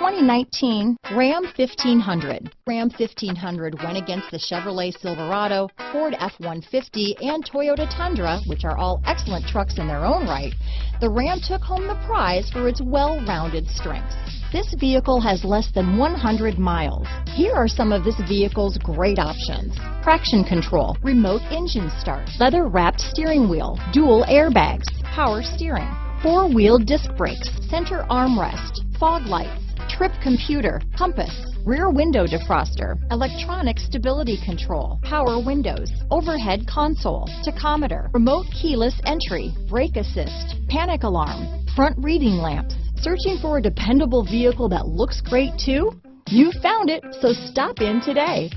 2019 Ram 1500. Ram 1500 went against the Chevrolet Silverado, Ford F-150, and Toyota Tundra, which are all excellent trucks in their own right. The Ram took home the prize for its well-rounded strengths. This vehicle has less than 100 miles. Here are some of this vehicle's great options: traction control, remote engine start, leather-wrapped steering wheel, dual airbags, power steering, four-wheel disc brakes, center armrest, fog lights, trip computer, compass, rear window defroster, electronic stability control, power windows, overhead console, tachometer, remote keyless entry, brake assist, panic alarm, front reading lamps. Searching for a dependable vehicle that looks great too? You found it, so stop in today.